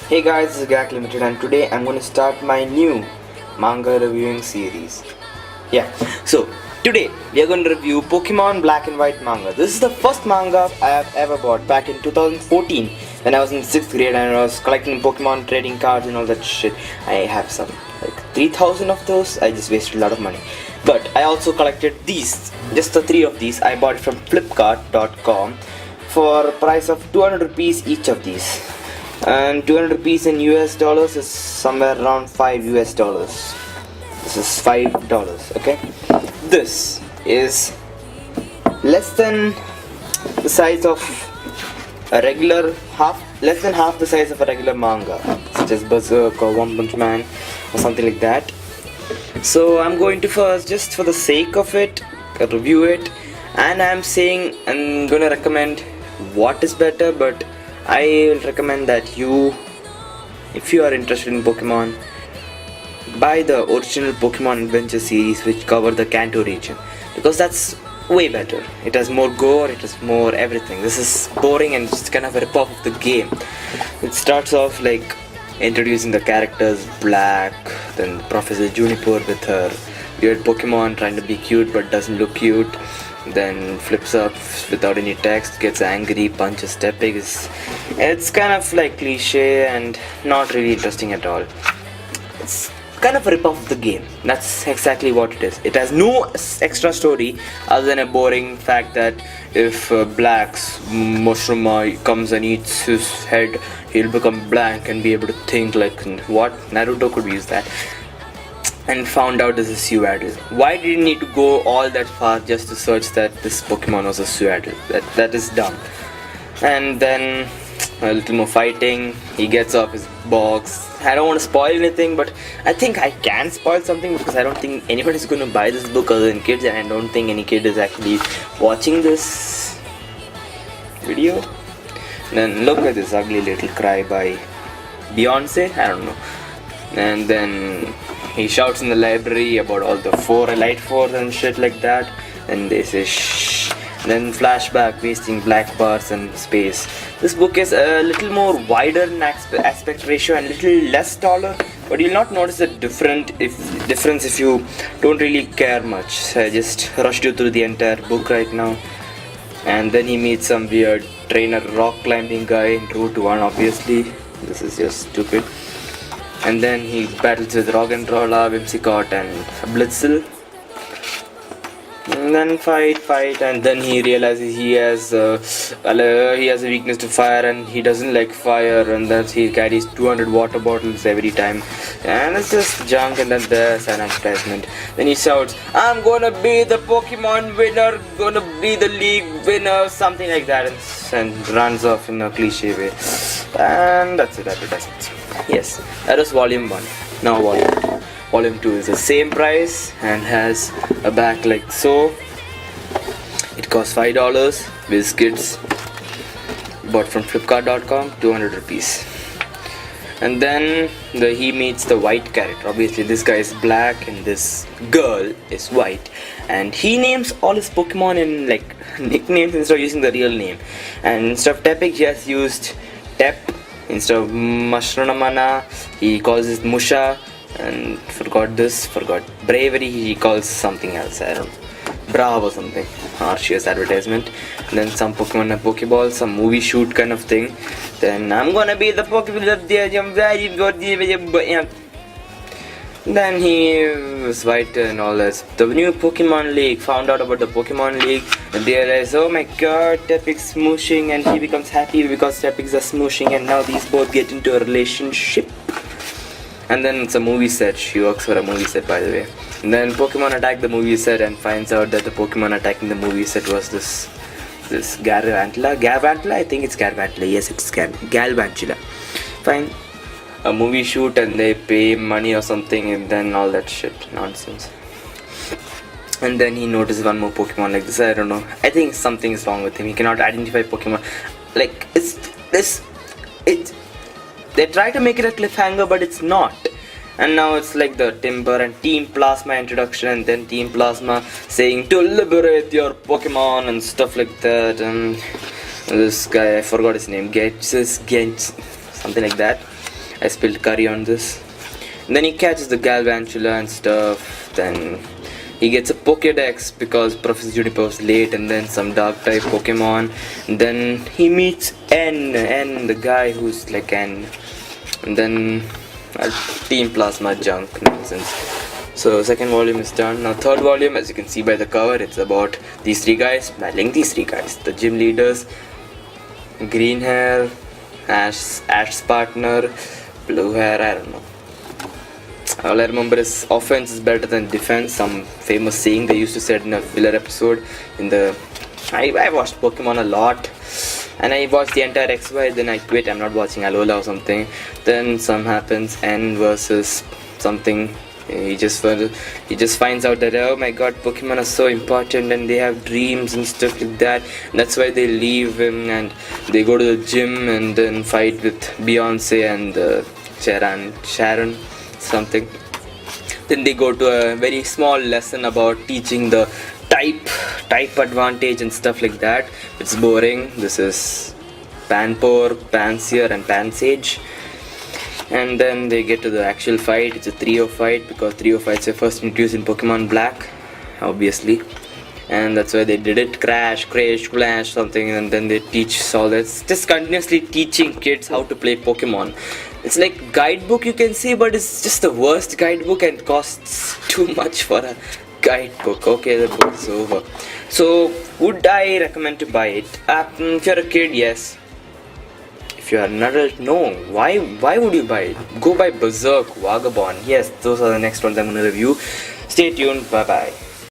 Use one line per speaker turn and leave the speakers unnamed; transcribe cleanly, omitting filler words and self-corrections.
Hey guys, this is Gak Limited and today I'm going to start my new manga reviewing series. Yeah, so today we are going to review Pokemon Black and White manga. This is the first manga I have ever bought back in 2014 when I was in 6th grade and I was collecting Pokemon trading cards and all that shit. I have some like 3000 of those. I just wasted a lot of money. But I also collected these, just the 3 of these. I bought it from flipkart.com for a price of 200 rupees each of these. And 200 rupees in US dollars is somewhere around 5 US dollars. This is $5, okay? This is less than the size of a regular less than half the size of a regular manga, such as Berserk or One Punch Man or something like that. So I'm going to first, just for the sake of it, review it, and I'm gonna recommend what is better, but I will recommend that if you are interested in Pokemon, buy the original Pokemon Adventure series which cover the Kanto region, because that's way better. It has more gore, it has more everything. This is boring and just kind of a rip-off of the game. It starts off like introducing the characters Black, then Professor Juniper with her weird Pokemon trying to be cute but doesn't look cute, then flips up without any text, gets angry, punches Tepig. It's kind of like cliche and not really interesting at all. It's kind of a rip-off of the game. That's exactly what it is. It has no extra story other than a boring fact that if Black's mushroom comes and eats his head, he'll become blank and be able to think like what? Naruto could use that. And found out this is Sewaddle. Why did you need to go all that far just to search that this Pokemon was a Sewaddle? That is dumb. And then a little more fighting. He gets off his box. I don't want to spoil anything, but I think I can spoil something because I don't think anybody's going to buy this book other than kids, and I don't think any kid is actually watching this video. And then look at this ugly little cry by Beyonce. I don't know. And then he shouts in the library about all the Elite Fours and shit like that. And they say shh. Then flashback, wasting black bars and space. This book is a little more wider in aspect ratio and a little less taller, but you'll not notice the difference if you don't really care much. So I just rushed you through the entire book right now. And then he meets some weird trainer rock climbing guy in Route 1, obviously. This is just stupid. And then he battles with Roggenrola, Whimsicott and Blitzel. And then fight, and then he realizes he has a weakness to fire and he doesn't like fire, and then he carries 200 water bottles every time, and it's just junk. And then there's an advertisement. Then he shouts, "I'm gonna be the Pokemon winner, gonna be the league winner," something like that, and runs off in a cliche way. And that's it, advertisement. Yes, that was volume 1. Now volume 2 is the same price and has a back like so. It costs $5. Biscuits. Bought from flipkart.com, 200 rupees. And then he meets the white character. Obviously this guy is black and this girl is white, and he names all his Pokemon in like nicknames instead of using the real name. And instead of Tepig, he has used Tep. Instead of Mashronamana, he calls it Musha. And forgot bravery, he calls something else. I don't know, Bravo or something. Harshiest advertisement. And then some Pokemon and Pokeball, some movie shoot kind of thing. Then I'm gonna be the Pokemon of the. Then he was white and all this. The new Pokemon League, found out about the Pokemon League and realized, oh my god, Tepig's smooshing, and he becomes happy because Tepig's are smooshing, and now these both get into a relationship. And then it's a movie set. She works for a movie set, by the way. And then Pokemon attack the movie set and finds out that the Pokemon attacking the movie set was this Garvantula. I think it's Garvantula. Yes, it's Galvantula. Fine. A movie shoot and they pay money or something, and then all that shit nonsense. And then he notices one more Pokemon like this. I don't know. I think something is wrong with him. He cannot identify Pokemon. Like they try to make it a cliffhanger, but it's not. And now it's like the Timber and Team Plasma introduction, and then Team Plasma saying to liberate your Pokemon and stuff like that. And this guy, I forgot his name, Gents, something like that. I spilled curry on this. And then he catches the Galvantula and stuff. Then he gets a Pokédex because Professor Juniper was late, and then some dark type Pokemon. And then he meets N, the guy who's like N. And then Team Plasma junk nonsense. So second volume is done. Now third volume, as you can see by the cover, it's about these three guys battling these three guys. The gym leaders, green hair, Ash's partner, blue hair, I don't know. All I remember is offense is better than defense. Some famous saying they used to say in a filler episode. I watched Pokemon a lot, and I watched the entire XY. Then I quit. I'm not watching Alola or something. Then some happens. N versus something. He just finds out that, oh my god, Pokemon are so important and they have dreams and stuff like that. And that's why they leave him and they go to the gym and then fight with Beyonce and Sharon something. Then they go to a very small lesson about teaching the type advantage and stuff like that. It's boring. This is Panpour, Pansear and Pansage. And then they get to the actual fight. It's a trio fight because trio fights were first introduced in Pokemon Black, obviously. And that's why they did it. Crash, Flash, something. And then they teach all that. It's just continuously teaching kids how to play Pokemon. It's like guidebook, you can say, but it's just the worst guidebook and costs too much for a guidebook. Okay, the book is over. So would I recommend to buy it? If you're a kid, yes. If you are an adult, no. Why would you buy it? Go buy Berserk, Vagabond. Yes, those are the next ones I'm going to review. Stay tuned. Bye bye.